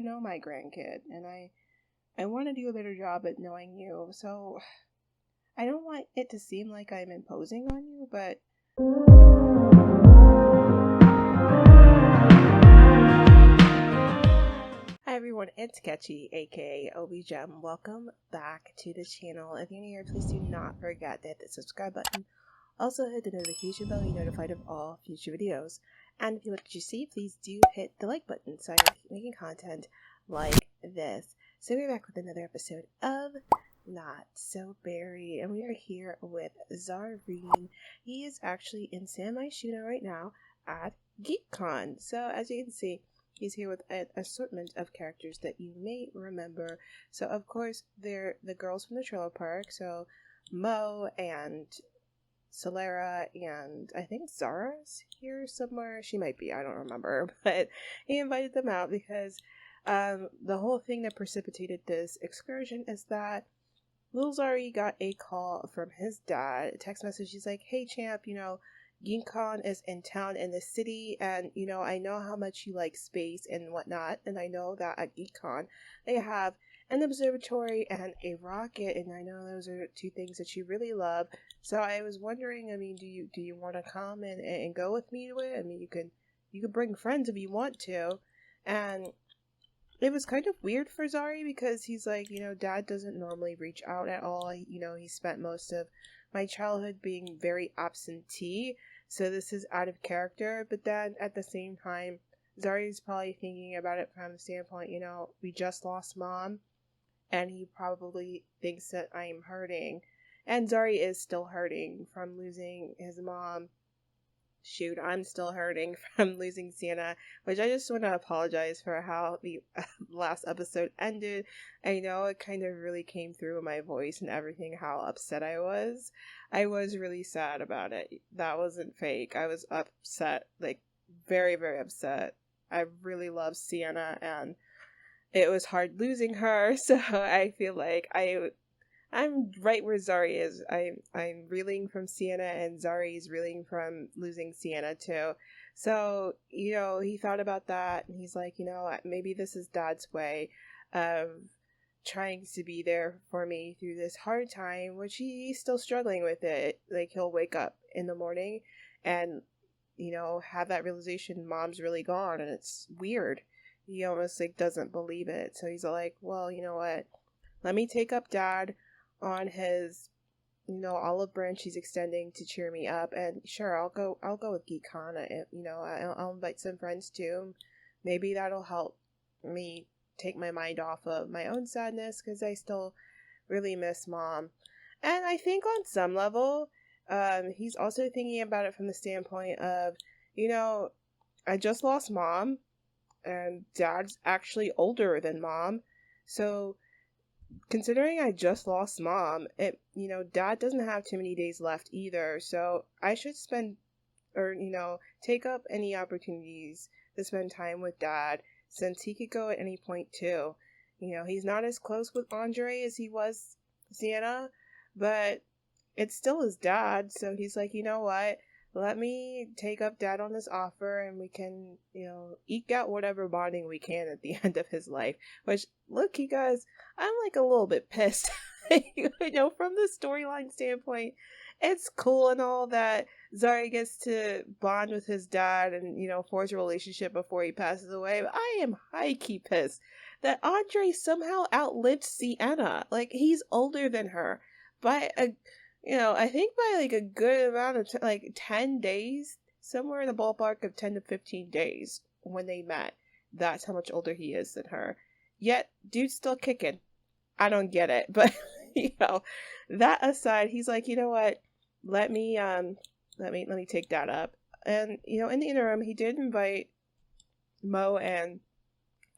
know my grandkid, and I want to do a better job at knowing you. So I don't want it to seem like I'm imposing on you, but hi everyone, it's Sketchy, aka OBiGem. Welcome back to the channel. If you're new here, please do not forget to hit the subscribe button. Also hit the notification bell to be notified of all future videos. And if you like what you see, please do hit the like button so I can keep making content like this. So we're back with another episode of Not So Berry, and we are here with Zari. He is actually in San Myshuno right now at Geek Con. So as you can see, he's here with an assortment of characters that you may remember. So of course, they're the girls from the trailer park. So Mo and Solera, and I think Zara's here somewhere. She might be, I don't remember. But he invited them out because the whole thing that precipitated this excursion is that Lil Zari got a call from his dad, a text message. He's like, hey champ, Geek Con is in town in the city, and I know how much you like space and whatnot, and I know that at Geek Con they have an observatory and a rocket, and I know those are two things that you really love. So I was wondering, do you want to come and go with me to it? I mean, you could bring friends if you want to. And it was kind of weird for Zari because he's like, dad doesn't normally reach out at all. He spent most of my childhood being very absentee, so this is out of character. But then at the same time, Zari's probably thinking about it from the standpoint, we just lost mom, and he probably thinks that I'm hurting. And Zari is still hurting from losing his mom. Shoot, I'm still hurting from losing Sienna, which I just want to apologize for how the last episode ended. I know it kind of really came through in my voice and everything, how upset I was. I was really sad about it. That wasn't fake. I was upset, like very, very upset. I really love Sienna, and it was hard losing her, so I feel like I'm right where Zari is. I'm reeling from Sienna, and Zari's reeling from losing Sienna too. So, he thought about that, and he's like, maybe this is Dad's way of trying to be there for me through this hard time, which he's still struggling with it. Like, he'll wake up in the morning and, have that realization Mom's really gone, and it's weird. He almost doesn't believe it. So he's like, well, you know what? Let me take up Dad on his, olive branch he's extending to cheer me up, and sure, I'll go with Geek Con. I'll invite some friends too. Maybe that'll help me take my mind off of my own sadness, because I still really miss Mom. And I think on some level, he's also thinking about it from the standpoint of, I just lost Mom, and Dad's actually older than Mom. So considering I just lost Mom, Dad doesn't have too many days left either. So I should take up any opportunities to spend time with Dad, since he could go at any point too. He's not as close with Andre as he was Sienna, but it's still his dad. So he's like, you know what? Let me take up Dad on this offer, and we can, eke out whatever bonding we can at the end of his life. Which, look, you guys, I'm a little bit pissed. From the storyline standpoint, it's cool and all that Zari gets to bond with his dad and, forge a relationship before he passes away. But I am high-key pissed that Andre somehow outlived Sienna. He's older than her by I think by a good amount of 10 days, somewhere in the ballpark of 10 to 15 days when they met. That's how much older he is than her. Yet, dude's still kicking. I don't get it, but that aside, he's like, you know what? Let me take that up. And in the interim, he did invite Mo, and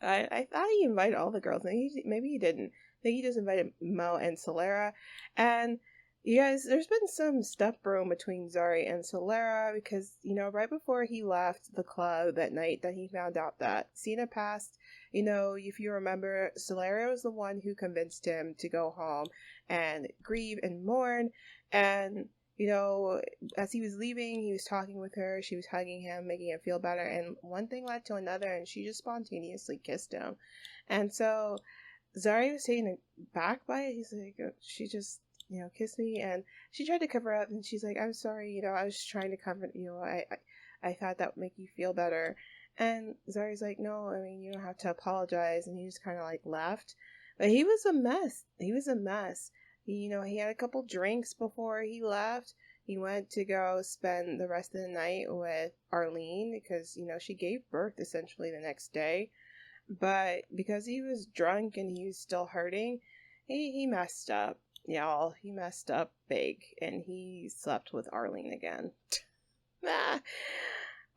I thought he invited all the girls. Maybe he didn't. I think he just invited Mo and Solera, and you guys, there's been some stuff brewing between Zari and Solera because, right before he left the club that night that he found out that Sienna passed, if you remember, Solera was the one who convinced him to go home and grieve and mourn. And, as he was leaving, he was talking with her. She was hugging him, making him feel better. And one thing led to another, and she just spontaneously kissed him. And so Zari was taken aback by it. He's like, she just, kissed me. And she tried to cover up, and she's like, I'm sorry, I was trying to comfort you. I thought that would make you feel better. And Zari's like, no, I mean, you don't have to apologize. And he just kind of like left. But he was a mess. He was a mess. He had a couple drinks before he left. He went to go spend the rest of the night with Arlene because, she gave birth essentially the next day. But because he was drunk and he was still hurting, he messed up, y'all. He messed up big, and he slept with Arlene again.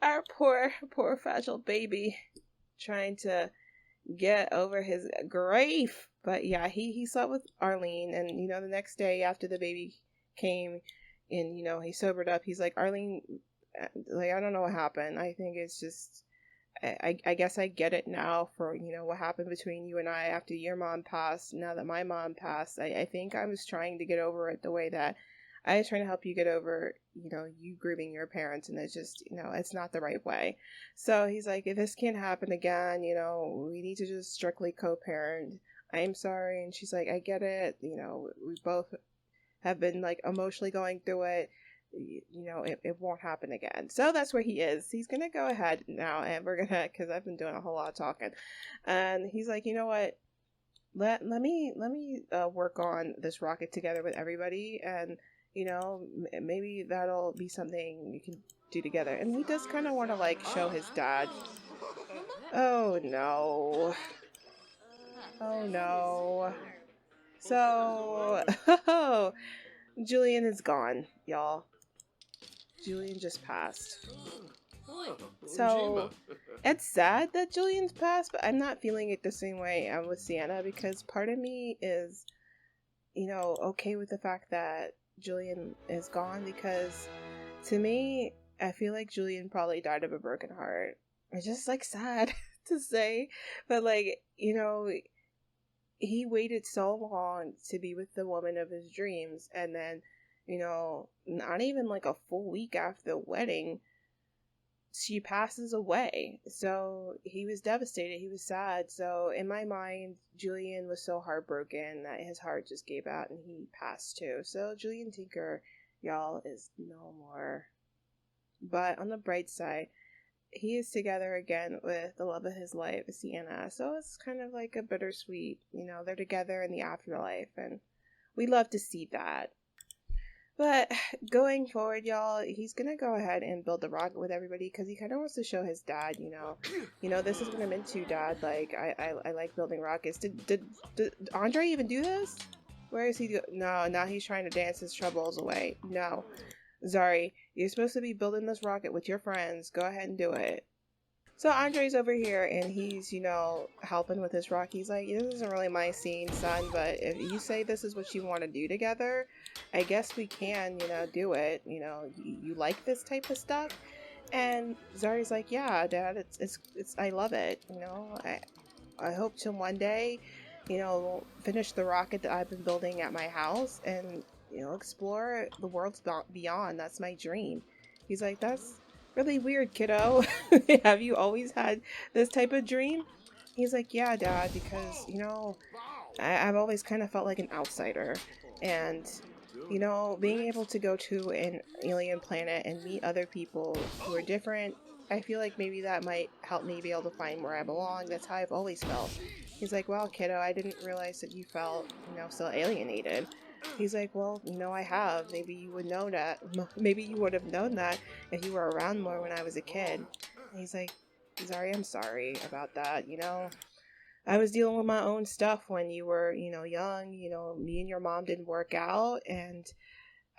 Our poor fragile baby trying to get over his grief. But yeah, he slept with Arlene, and the next day after the baby came and he sobered up, he's like, Arlene, like, I don't know what happened. I think it's just I guess I get it now for what happened between you and I after your mom passed. Now that my mom passed, I think I was trying to get over it the way that I was trying to help you get over you grieving your parents, and it's just it's not the right way. So he's like, if this can't happen again, we need to just strictly co-parent. I'm sorry. And she's like, I get it. We both have been like emotionally going through it. It won't happen again. So that's where he is. He's gonna go ahead now, and we're gonna, because I've been doing a whole lot of talking, and he's like, you know what, let me work on this rocket together with everybody, and maybe that'll be something we can do together. And he does kind of want to like show his dad. Oh no. So Julian is gone, y'all. Julian just passed. So it's sad that Julian's passed, but I'm not feeling it the same way I'm with Sienna, because part of me is, okay with the fact that Julian is gone, because to me, I feel like Julian probably died of a broken heart. It's just like sad to say, but like, he waited so long to be with the woman of his dreams, and then not even like a full week after the wedding, she passes away. So he was devastated. He was sad. So in my mind, Julian was so heartbroken that his heart just gave out and he passed too. So Julian Tinker, y'all, is no more. But on the bright side, he is together again with the love of his life, Sienna. So it's kind of like a bittersweet, they're together in the afterlife, and we love to see that. But going forward, y'all, he's gonna go ahead and build the rocket with everybody because he kind of wants to show his dad, this is what I'm into, Dad. Like, I like building rockets. Did Andre even do this? Where is he? No, now he's trying to dance his troubles away. No, Zari, you're supposed to be building this rocket with your friends. Go ahead and do it. So Andre's over here, and he's, helping with his rock. He's like, this isn't really my scene, son, but if you say this is what you want to do together, I guess we can, do it. You like this type of stuff? And Zari's like, yeah, Dad, it's I love it. I hope to one day, finish the rocket that I've been building at my house and, explore the worlds beyond. That's my dream. He's like, that's really weird, kiddo. Have you always had this type of dream? He's like, yeah, Dad, because, I've always kind of felt like an outsider. And, being able to go to an alien planet and meet other people who are different, I feel like maybe that might help me be able to find where I belong. That's how I've always felt. He's like, well, kiddo, I didn't realize that you felt, so alienated. He's like, well, I have. Maybe you would know that. Maybe you would have known that if you were around more when I was a kid. And he's like, Zari, I'm sorry about that. I was dealing with my own stuff when you were, young. Me and your mom didn't work out, and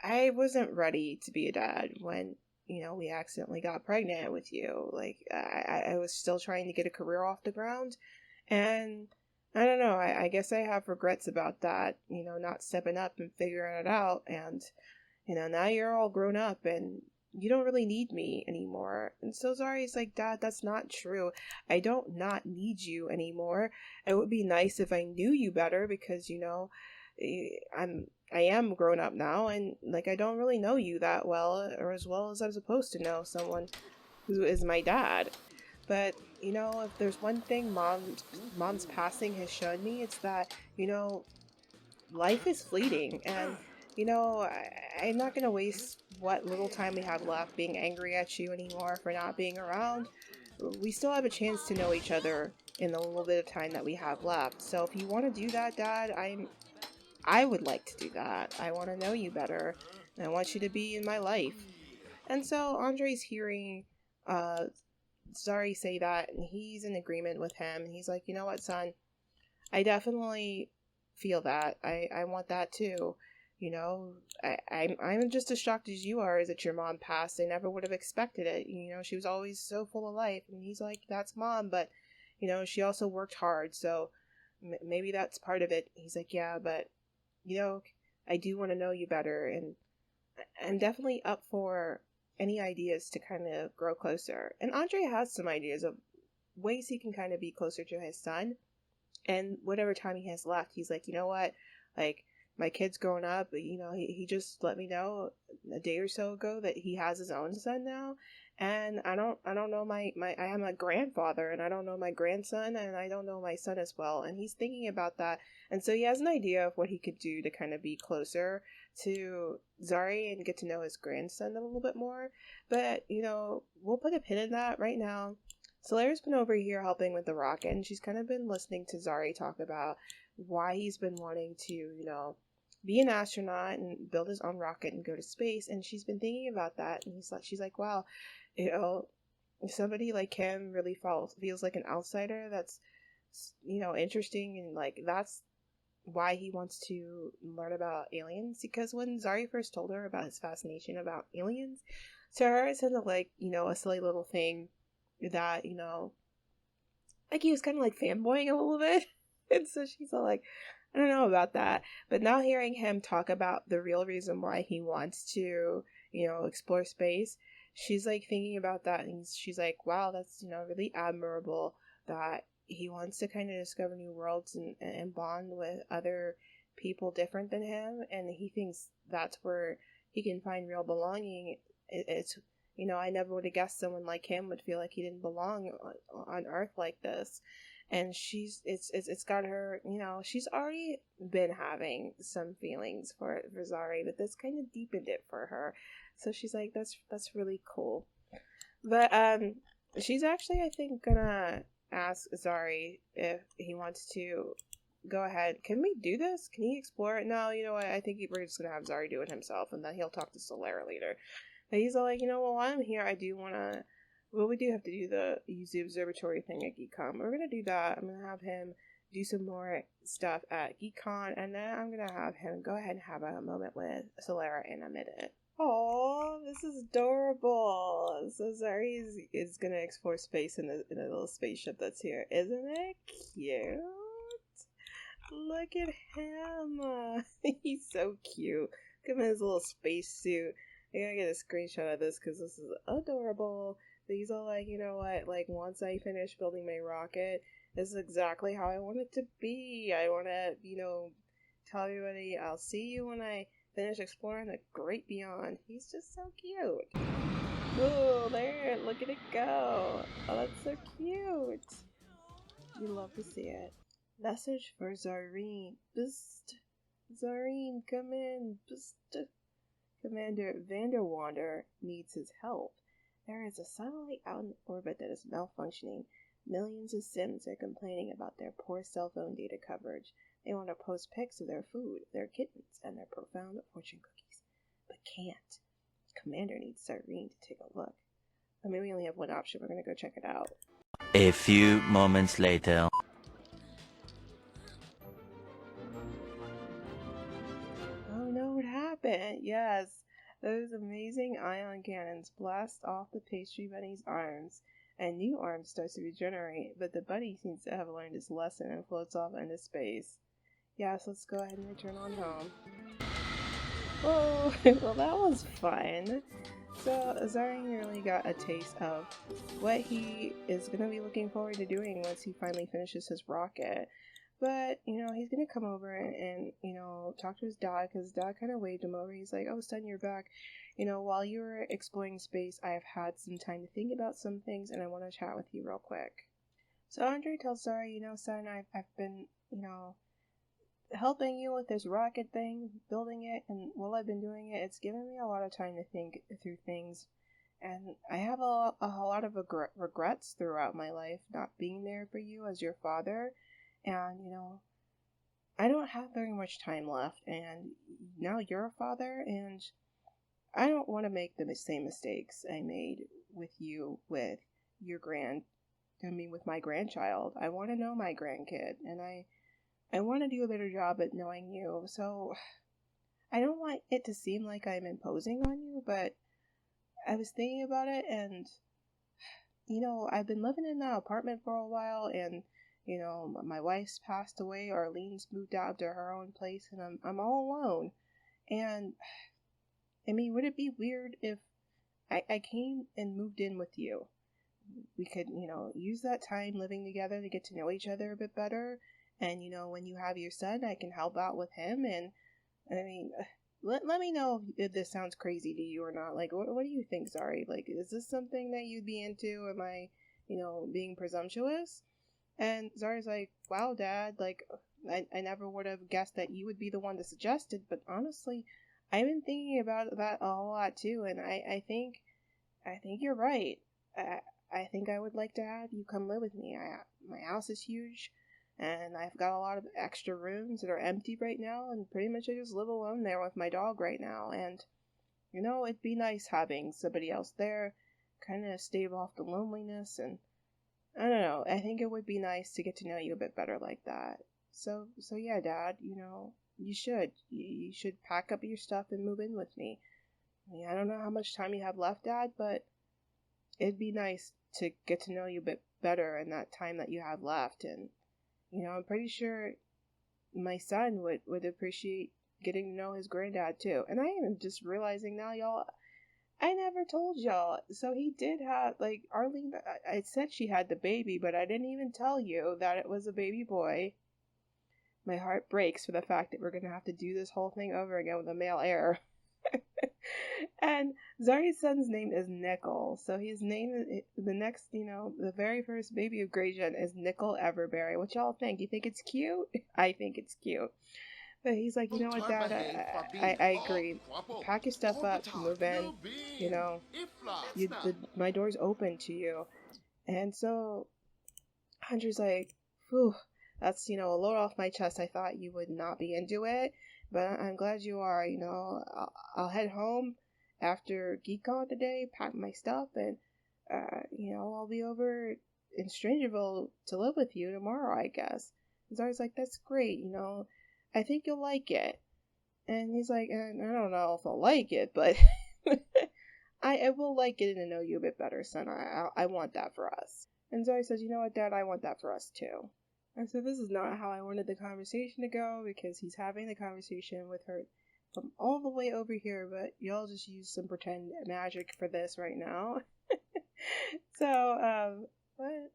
I wasn't ready to be a dad when, we accidentally got pregnant with you. Like, I was still trying to get a career off the ground, and I don't know, I guess I have regrets about that, not stepping up and figuring it out, and, now you're all grown up, and you don't really need me anymore. And so Zari's like, Dad, that's not true. I don't not need you anymore. It would be nice if I knew you better, because, I am grown up now, and like I don't really know you that well, or as well as I'm supposed to know someone who is my dad. But you know, if there's one thing mom's passing has shown me, it's that, you know, life is fleeting, and you know, I'm not gonna waste what little time we have left being angry at you anymore for not being around. We still have a chance to know each other in the little bit of time that we have left. So if you want to do that, Dad, I would like to do that. I want to know you better, and I want you to be in my life. And so Andre's hearing Zari say that, and he's in agreement with him. And he's like, you know what, son, I definitely feel that. I want that too. You know, I'm just as shocked as you are is that your mom passed. I never would have expected it. You know, she was always so full of life. And he's like, that's mom, but you know, she also worked hard, so maybe that's part of it. He's like, yeah, but you know, I do want to know you better, and I'm definitely up for any ideas to kind of grow closer. And Andre has some ideas of ways he can kind of be closer to his son. And whatever time he has left, he's like, you know what, like, my kid's grown up. You know, he just let me know a day or so ago that he has his own son now, and I don't know my I am a grandfather, and I don't know my grandson, and I don't know my son as well. And he's thinking about that, and so he has an idea of what he could do to kind of be closer to Zari and get to know his grandson a little bit more. But you know, we'll put a pin in that right now. Solaire's been over here helping with the rocket, and she's kind of been listening to Zari talk about why he's been wanting to, you know, be an astronaut and build his own rocket and go to space. And she's been thinking about that, and she's like, wow, you know, if somebody like him really feels like an outsider, that's, you know, interesting, and like that's why he wants to learn about aliens. Because when Zari first told her about his fascination about aliens, to her it sounded like, you know, a silly little thing that, you know, like he was kind of like fanboying a little bit. And so she's all like, I don't know about that. But now hearing him talk about the real reason why he wants to, you know, explore space, she's like thinking about that, and she's like, wow, that's, you know, really admirable that he wants to kind of discover new worlds and bond with other people different than him, and he thinks that's where he can find real belonging. It's, you know, I never would have guessed someone like him would feel like he didn't belong on Earth like this. And it's got her, you know, she's already been having some feelings for Zari, but this kind of deepened it for her. So she's like, that's really cool. But she's actually, I think, gonna ask Zari if he wants to go ahead. Can we do this? Can he explore it? No, you know what? I think we're just gonna have Zari do it himself, and then he'll talk to Solaire later. But he's all like, you know, well, while I'm here, I do want to. Well, we do have to use the observatory thing at Geek Con. We're gonna do that. I'm gonna have him do some more stuff at Geek Con, and then I'm gonna have him go ahead and have a moment with Solera in a minute. Oh, this is adorable. So Zari is gonna explore space in a little spaceship that's here. Isn't it cute? Look at him. He's so cute. Look at his little spacesuit. I gotta get a screenshot of this because this is adorable. He's all like, you know what, like, once I finish building my rocket, this is exactly how I want it to be. I want to, you know, tell everybody I'll see you when I finish exploring the great beyond. He's just so cute. Oh, there, look at it go. Oh, that's so cute. You love to see it. Message for Zareen. Bst. Zareen, come in. Bst. Commander Vanderwander needs his help. There is a satellite out in orbit that is malfunctioning. Millions of Sims are complaining about their poor cell phone data coverage. They want to post pics of their food, their kittens, and their profound fortune cookies, but can't. Commander needs Zareen to take a look. I mean, we only have one option. We're going to go check it out. A few moments later. Oh no, what happened? Yes. Those amazing ion cannons blast off the pastry bunny's arms, and new arms starts to regenerate, but the bunny seems to have learned its lesson and floats off into space. Yes, let's go ahead and return on home. Oh, well that was fun. So Zari really got a taste of what he is going to be looking forward to doing once he finally finishes his rocket. But, he's gonna come over and talk to his dad, because his dad kind of waved him over. He's like, oh, son, you're back. While you were exploring space, I have had some time to think about some things, and I want to chat with you real quick. So Andre tells Zari, son, I've been, helping you with this rocket thing, building it, and while I've been doing it, it's given me a lot of time to think through things. And I have a lot of regrets throughout my life not being there for you as your father. And, I don't have very much time left, and now you're a father, and I don't want to make the same mistakes I made with you, with with my grandchild. I want to know my grandkid, and I want to do a better job at knowing you. So I don't want it to seem like I'm imposing on you, but I was thinking about it, and, I've been living in that apartment for a while, and, my wife's passed away, Arlene's moved out to her own place, and I'm all alone. And, I mean, would it be weird if I came and moved in with you? We could, use that time living together to get to know each other a bit better, and, when you have your son, I can help out with him, and, I mean, let me know if this sounds crazy to you or not. Like, what do you think, Zari? Like, is this something that you'd be into? Am I, being presumptuous? And Zari's like, wow, Dad, like, I never would have guessed that you would be the one to suggest it, but honestly, I've been thinking about that a lot too, and I think you're right. I think I would like to have you come live with me. My house is huge, and I've got a lot of extra rooms that are empty right now, and pretty much I just live alone there with my dog right now, and, it'd be nice having somebody else there, kind of stave off the loneliness, and I don't know, I think it would be nice to get to know you a bit better like that. So yeah, Dad, you should pack up your stuff and move in with me. I mean, I don't know how much time you have left, Dad, but it'd be nice to get to know you a bit better in that time that you have left, and, I'm pretty sure my son would appreciate getting to know his granddad too. And I am just realizing now, y'all, I never told y'all. So he did have, like, Arlene, I said she had the baby, but I didn't even tell you that it was a baby boy. My heart breaks for the fact that we're going to have to do this whole thing over again with a male heir. And Zari's son's name is Nickel. So his name, the next, the very first baby of Grayson is Nickel Everberry. What y'all think? You think it's cute? I think it's cute. But he's like, you know what, Dad, I agree. Pack your stuff up, move in, my door's open to you. And so Hunter's like, whew, that's, a load off my chest. I thought you would not be into it, but I'm glad you are. I'll head home after Geek Con today, pack my stuff, and, I'll be over in Strangerville to live with you tomorrow, I guess. And Zari's like, that's great, I think you'll like it. And he's like, I don't know if I'll like it, but I will like it and know you a bit better, son. I want that for us. And Zari says, you know what, Dad, I want that for us too. And so this is not how I wanted the conversation to go, because he's having the conversation with her from all the way over here, but y'all just use some pretend magic for this right now. So, what?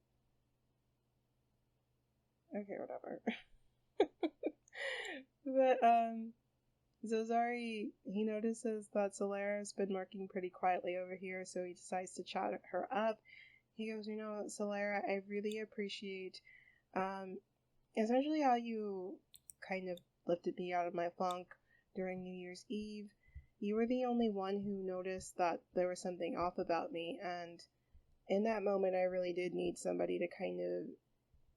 Okay, whatever. But, so Zari, he notices that Solara's been working pretty quietly over here, so he decides to chat her up. He goes, Solara, I really appreciate, essentially how you kind of lifted me out of my funk during New Year's Eve. You were the only one who noticed that there was something off about me, and in that moment I really did need somebody to kind of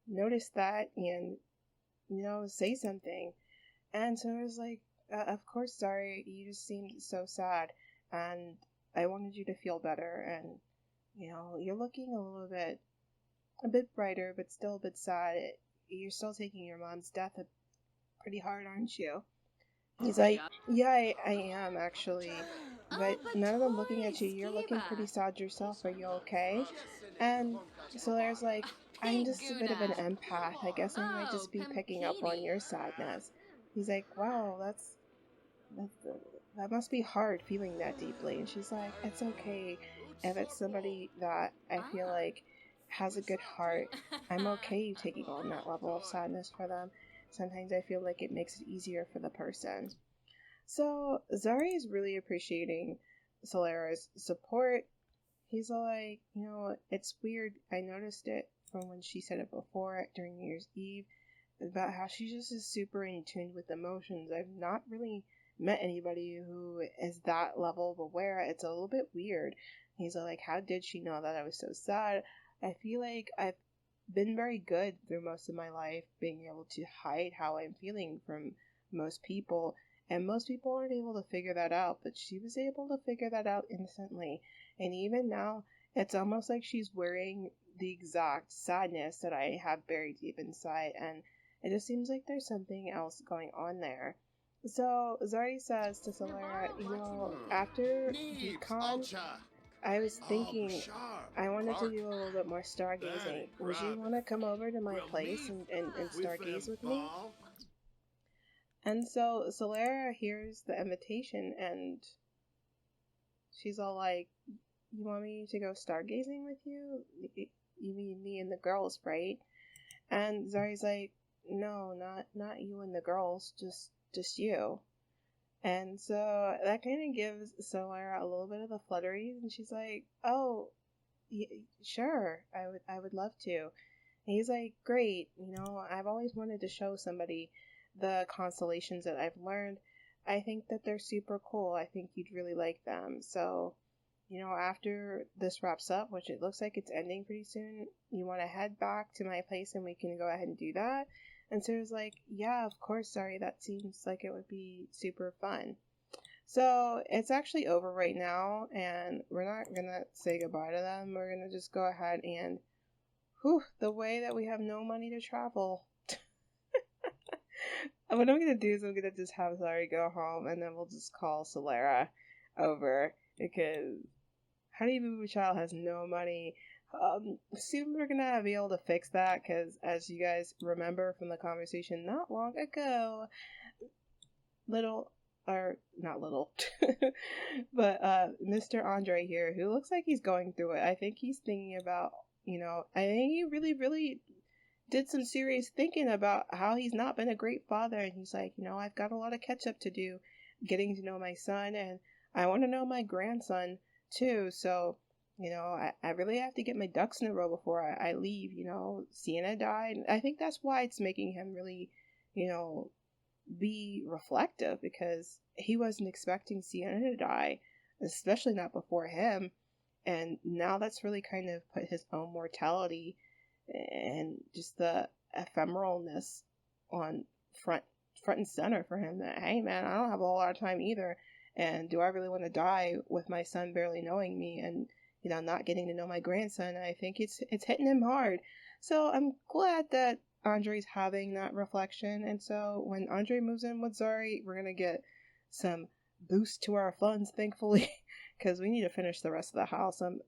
notice that and, say something. And so I was like, of course, Zari, you just seemed so sad, and I wanted you to feel better, and, you're looking a bit brighter, but still a bit sad. You're still taking your mom's death pretty hard, aren't you? He's like, yeah, I am, actually, but now that I'm looking at you, you're looking pretty sad yourself. Are you okay? And Solaire's like, I'm just a bit of an empath. I guess I might just be picking up on your sadness. He's like, wow, that must be hard feeling that deeply. And she's like, it's okay if it's somebody that I feel like has a good heart. I'm okay taking on that level of sadness for them. Sometimes I feel like it makes it easier for the person. So Zari is really appreciating Solera's support. He's like, it's weird. I noticed it from when she said it before during New Year's Eve about how she just is super in tune with emotions. I've not really met anybody who is that level of aware. It's a little bit weird. He's like, how did she know that I was so sad? I feel like I've been very good through most of my life being able to hide how I'm feeling from most people. And most people aren't able to figure that out, but she was able to figure that out instantly. And even now, it's almost like she's wearing the exact sadness that I have buried deep inside. And it just seems like there's something else going on there. So Zari says to Solera, after Geek Con, I was thinking I wanted to do a little bit more stargazing. Would you want to come over to my place and stargaze with me? And so Solera hears the invitation and she's all like, you want me to go stargazing with you? You mean me and the girls, right? And Zari's like, no, not you and the girls, just you. And so that kind of gives Solera a little bit of the flutteries, and she's like, oh, sure, I would love to. And he's like, great, I've always wanted to show somebody the constellations that I've learned. I think that they're super cool. I think you'd really like them. So, after this wraps up, which it looks like it's ending pretty soon, you want to head back to my place and we can go ahead and do that? And so it was like, yeah, of course, sorry, that seems like it would be super fun. So it's actually over right now, and we're not going to say goodbye to them. We're going to just go ahead and, the way that we have no money to travel. What I'm going to do is I'm going to just have Zari go home, and then we'll just call Solera over, because how do you move a child has no money? Soon we're gonna be able to fix that, because as you guys remember from the conversation not long ago, but Mr. Andre here, who looks like he's going through it, I think he's thinking about, I think he really, really did some serious thinking about how he's not been a great father, and he's like, I've got a lot of catch up to do, getting to know my son, and I want to know my grandson too, so I really have to get my ducks in a row before I leave. Sienna died. I think that's why it's making him really, be reflective, because he wasn't expecting Sienna to die, especially not before him. And now that's really kind of put his own mortality and just the ephemeralness on front and center for him, that, hey man, I don't have a whole lot of time either. And do I really want to die with my son barely knowing me and not getting to know my grandson? I think it's hitting him hard. So I'm glad that Andre's having that reflection. And so when Andre moves in with Zari, we're going to get some boost to our funds, thankfully, because we need to finish the rest of the house. I'm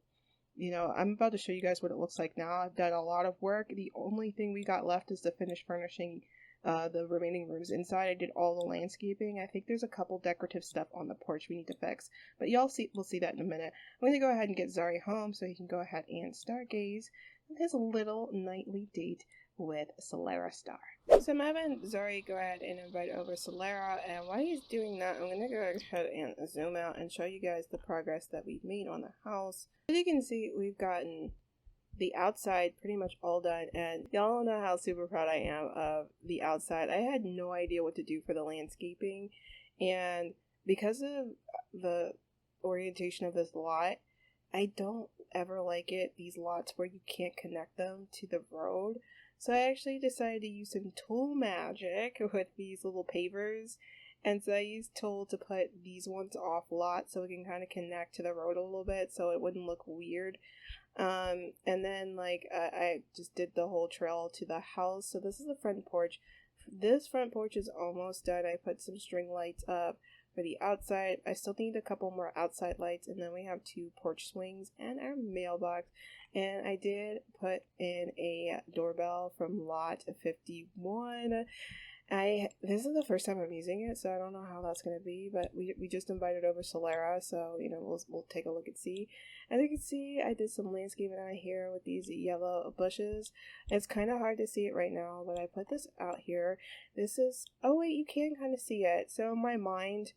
about to show you guys what it looks like now. I've done a lot of work. The only thing we got left is to finish furnishing the remaining rooms inside. I did all the landscaping. I think there's a couple decorative stuff on the porch we need to fix, but we'll see that in a minute. I'm going to go ahead and get Zari home so he can go ahead and stargaze on his little nightly date with Solera Star. So I'm having Zari go ahead and invite over Solera, and while he's doing that, I'm going to go ahead and zoom out and show you guys the progress that we've made on the house. As you can see, we've gotten the outside pretty much all done, and y'all know how super proud I am of the outside. I had no idea what to do for the landscaping, and because of the orientation of this lot, I don't ever like these lots where you can't connect them to the road. So I actually decided to use some tool magic with these little pavers. And so I used tool to put these ones off lot so we can kind of connect to the road a little bit so it wouldn't look weird. And then I just did the whole trail to the house. So this is the front porch. This front porch is almost done. I put some string lights up for the outside. I still need a couple more outside lights, and then we have 2 porch swings and our mailbox. And I did put in a doorbell from lot 51. This is the first time I'm using it, so I don't know how that's gonna be. But we just invited over Solera, so we'll take a look and see. As you can see, I did some landscaping out here with these yellow bushes. It's kind of hard to see it right now, but I put this out here. This is wait, you can kind of see it. So in my mind,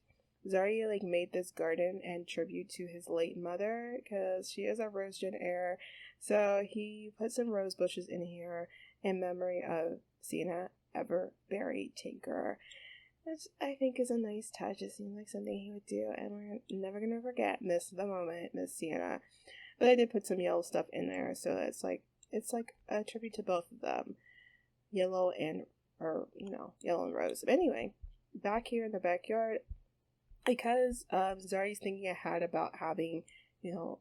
Zari made this garden in tribute to his late mother because she is a Rose Gen heir. So he put some rose bushes in here in memory of Sienna Everberry Tinker, which I think is a nice touch. It seems like something he would do, and we're never gonna forget Miss Sienna. But I did put some yellow stuff in there, so it's like a tribute to both of them, yellow and rose. But anyway, back here in the backyard, because Zari's thinking ahead about having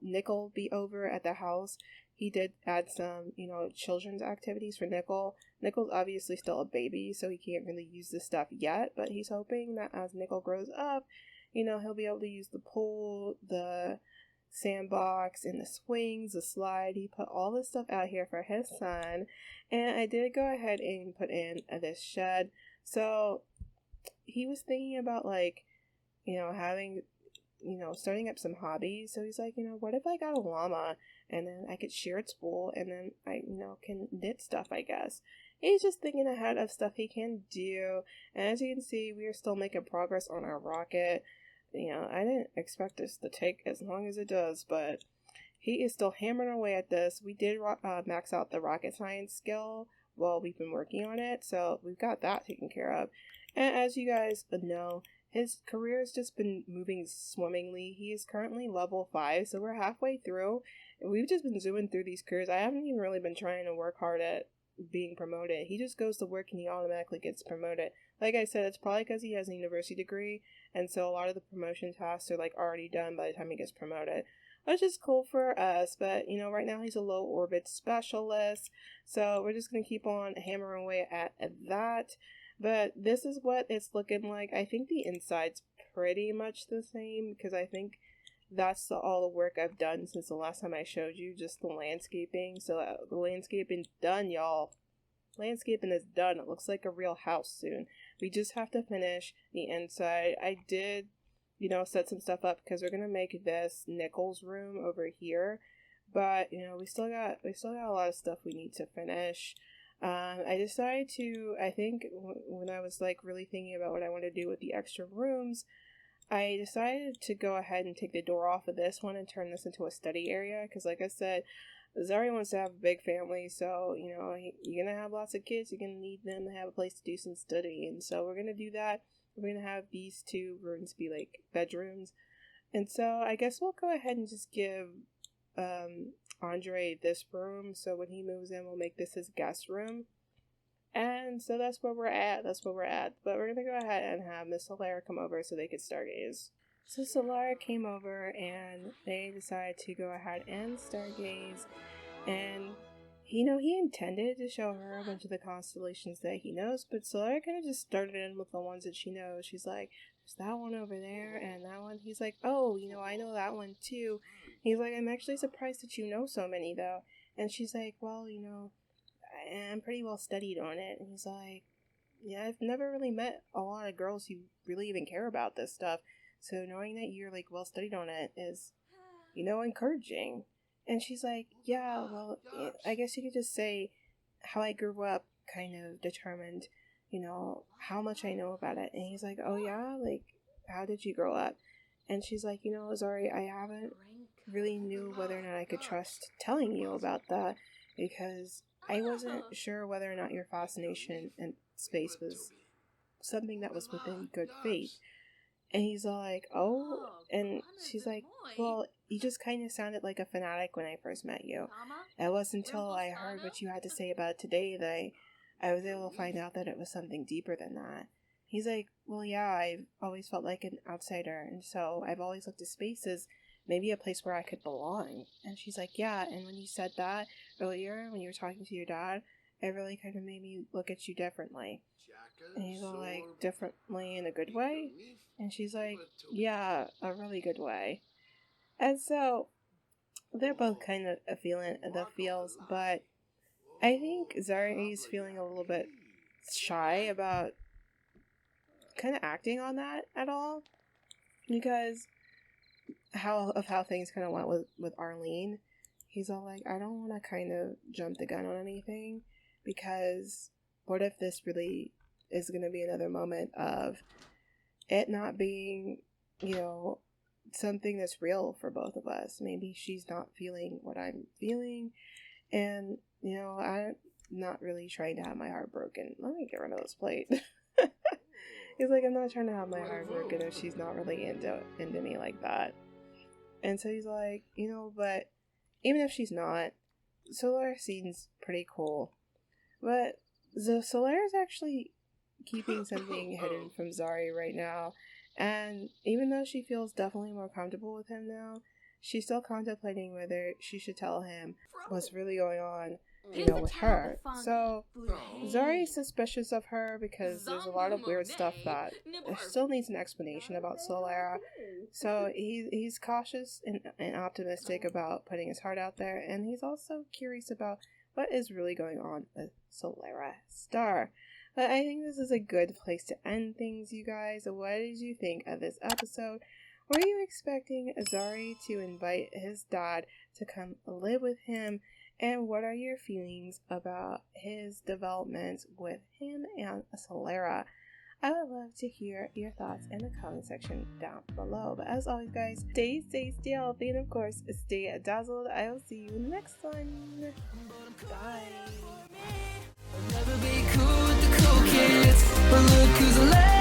Nickel be over at the house. He did add some, children's activities for Nickel. Nickel's obviously still a baby, so he can't really use this stuff yet, but he's hoping that as Nickel grows up, he'll be able to use the pool, the sandbox, and the swings, the slide. He put all this stuff out here for his son, and I did go ahead and put in this shed. So he was thinking about, having starting up some hobbies. So he's like, what if I got a llama and then I could shear its wool and then I, can knit stuff, I guess. He's just thinking ahead of stuff he can do. And as you can see, we are still making progress on our rocket. I didn't expect this to take as long as it does, but he is still hammering away at this. We did max out the rocket science skill while we've been working on it, so we've got that taken care of. And as you guys know, his career has just been moving swimmingly. He is currently level 5, so we're halfway through. And we've just been zooming through these careers. I haven't even really been trying to work hard at being promoted. He just goes to work and he automatically gets promoted. Like I said, it's probably because he has a university degree, and so a lot of the promotion tasks are already done by the time he gets promoted. Which is cool for us, but right now he's a low orbit specialist, so we're just going to keep on hammering away at that. But this is what it's looking like. I think the inside's pretty much the same because I think that's all the work I've done since the last time I showed you, just the landscaping. So the landscaping's done, y'all. Landscaping is done. It looks like a real house soon. We just have to finish the inside. I did, set some stuff up because we're going to make this Nickel's room over here. But, we still got a lot of stuff we need to finish. I decided to, I think when I was really thinking about what I want to do with the extra rooms, I decided to go ahead and take the door off of this one and turn this into a study area. Because like I said, Zari wants to have a big family, so, you're going to have lots of kids, you're going to need them to have a place to do some studying. So we're going to do that. We're going to have these 2 rooms be bedrooms. And so I guess we'll go ahead and just give Andre this room, so when he moves in, we'll make this his guest room. And so that's where we're at. But we're gonna go ahead and have Miss Solara come over so they could stargaze. So Solara came over and they decided to go ahead and stargaze. And he intended to show her a bunch of the constellations that he knows, but Solara kind of just started in with the ones that she knows. She's like, there's that one over there and that one. He's like, oh, I know that one too. He's like, I'm actually surprised that you know so many though. And she's like, well, I'm pretty well studied on it. And he's like, yeah, I've never really met a lot of girls who really even care about this stuff. So knowing that you're well studied on it is, encouraging. And she's like, yeah, well, I guess you could just say how I grew up kind of determined, how much I know about it. And he's like, oh yeah, how did you grow up? And she's like, Zari, I haven't really knew whether or not I could trust telling you about that because I wasn't sure whether or not your fascination in space was something that was within good faith. And he's all like, oh, and she's like, well, you just kind of sounded like a fanatic when I first met you. It wasn't until I heard what you had to say about it today that I was able to find out that it was something deeper than that. He's like, well, yeah, I've always felt like an outsider, and so I've always looked at space as maybe a place where I could belong. And she's like, yeah, and when you said that earlier, when you were talking to your dad, it really kind of made me look at you differently. And he's all like, differently in a good way? And she's like, yeah, a really good way. And so they're both kind of feeling the feels, but I think Zari's feeling a little bit shy about kind of acting on that at all, because how things kind of went with Arlene. He's all like, I don't want to kind of jump the gun on anything, because what if this really is going to be another moment of it not being, you know, something that's real for both of us. Maybe she's not feeling what I'm feeling, and, you know, I'm not really trying to have my heart broken. Let me get rid of this plate. He's like, I'm not trying to have my heart broken if she's not really into me like that. And so he's like, you know, but even if she's not, Solara seems pretty cool. But Solara's actually keeping something hidden from Zari right now. And even though she feels definitely more comfortable with him now, she's still contemplating whether she should tell him what's really going on, you know, with her. So Zari's suspicious of her because there's a lot of weird stuff that still needs an explanation about Solara. So he's cautious and optimistic about putting his heart out there, and he's also curious about what is really going on with Solara Star. But I think this is a good place to end things, you guys. What did you think of this episode? Were you expecting Zari to invite his dad to come live with him? And what are your feelings about his developments with him and Solara? I would love to hear your thoughts in the comment section down below. But as always, guys, stay safe, stay healthy, and of course, stay dazzled. I will see you next one. Bye. I'll never be cool with the cool kids, but look who's left.